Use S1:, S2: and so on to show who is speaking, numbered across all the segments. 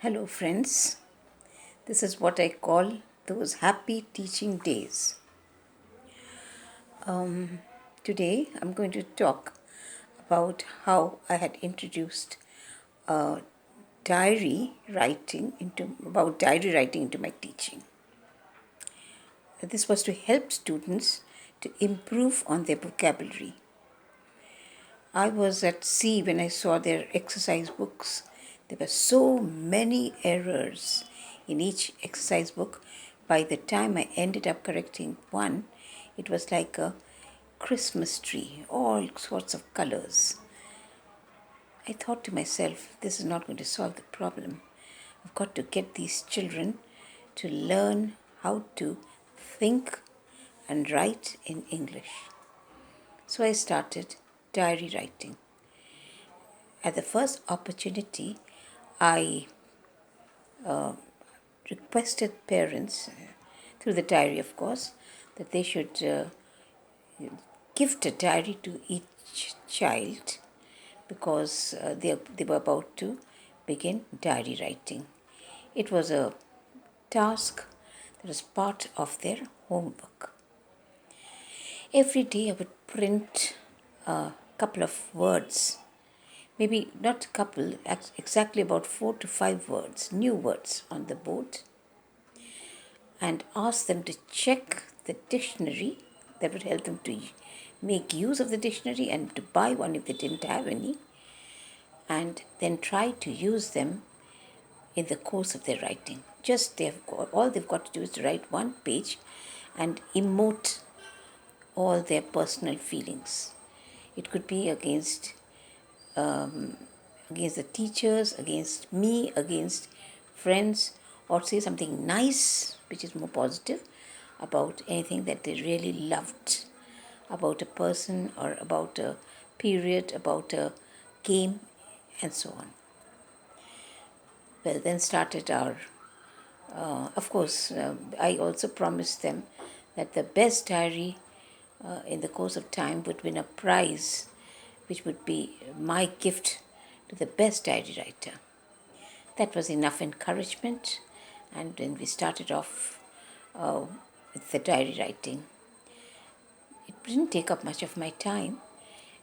S1: Hello, friends. This is what I call those happy teaching days. Today, I'm going to talk about how I had introduced diary writing into my teaching. This was to help students to improve on their vocabulary. I was at sea when I saw their exercise books. There were so many errors in each exercise book. By the time I ended up correcting one, it was like a Christmas tree, all sorts of colors. I thought to myself, this is not going to solve the problem. I've got to get these children to learn how to think and write in English. So I started diary writing. At the first opportunity, I requested parents, through the diary of course, that they should gift a diary to each child because they were about to begin diary writing. It was a task that was part of their homework. Every day I would print a couple of words, maybe not a couple, exactly about 4 to 5 words, new words on the board, and ask them to check the dictionary. That would help them to make use of the dictionary and to buy one if they didn't have any, and then try to use them in the course of their writing. All they've got to do is to write one page and emote all their personal feelings. It could be against the teachers, against me, against friends, or say something nice, which is more positive, about anything that they really loved about a person or about a period, about a game, and so on. Well, then started our, of course, I also promised them that the best diary in the course of time would win a prize, which would be my gift to the best diary writer. That was enough encouragement, and then we started off with the diary writing. It didn't take up much of my time.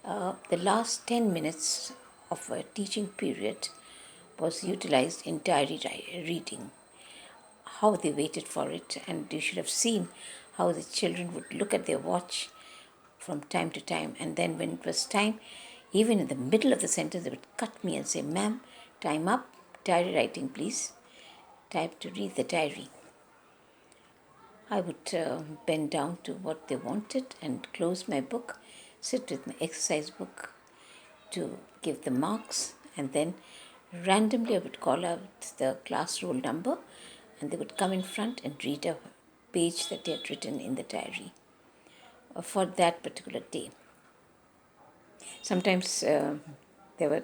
S1: The last 10 minutes of a teaching period was utilized in diary reading. How they waited for it, and you should have seen how the children would look at their watch from time to time, and then when it was time, even in the middle of the sentence, they would cut me and say, "Ma'am, time up, diary writing, please. Time to read the diary." I would bend down to what they wanted and close my book, sit with my exercise book to give the marks, and then randomly I would call out the class roll number and they would come in front and read a page that they had written in the diary for that particular day. Sometimes there were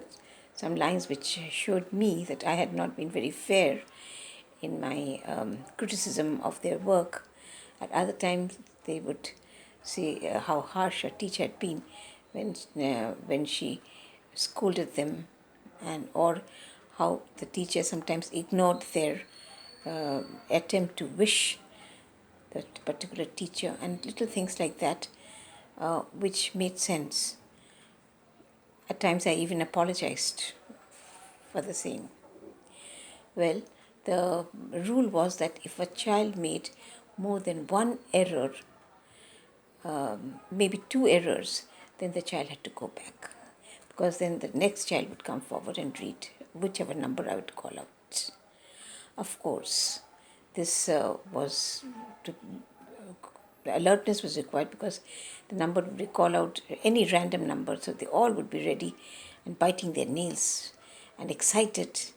S1: some lines which showed me that I had not been very fair in my criticism of their work. At other times, they would say how harsh a teacher had been when she scolded them, and or how the teacher sometimes ignored their attempt to wish that particular teacher, and little things like that, which made sense. At times, I even apologized for the same. Well, the rule was that if a child made more than one error, maybe 2 errors, then the child had to go back. Because then the next child would come forward and read whichever number I would call out. Of course, this was to, the alertness was required because the number would be call out any random number, so they all would be ready and biting their nails and excited.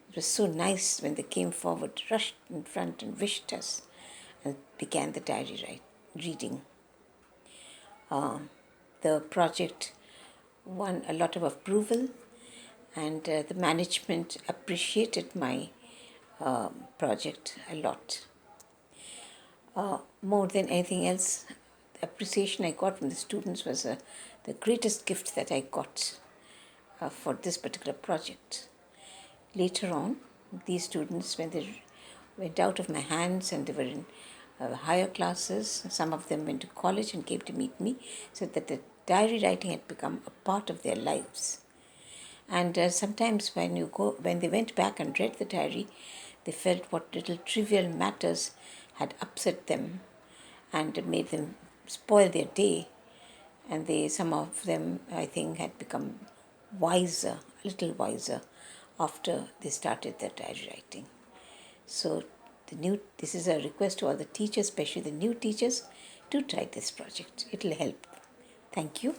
S1: It was so nice when they came forward, rushed in front and wished us, and began the diary reading. The project won a lot of approval, and the management appreciated my project a lot. More than anything else, the appreciation I got from the students was the greatest gift that I got for this particular project. Later on, these students, when they went out of my hands and they were in higher classes, some of them went to college and came to meet me, said that the diary writing had become a part of their lives. And sometimes when they went back and read the diary, they felt what little trivial matters had upset them and made them spoil their day. And some of them, I think, had become wiser, a little wiser, after they started their diary writing. So this is a request to all the teachers, especially the new teachers, to try this project. It will help. Thank you.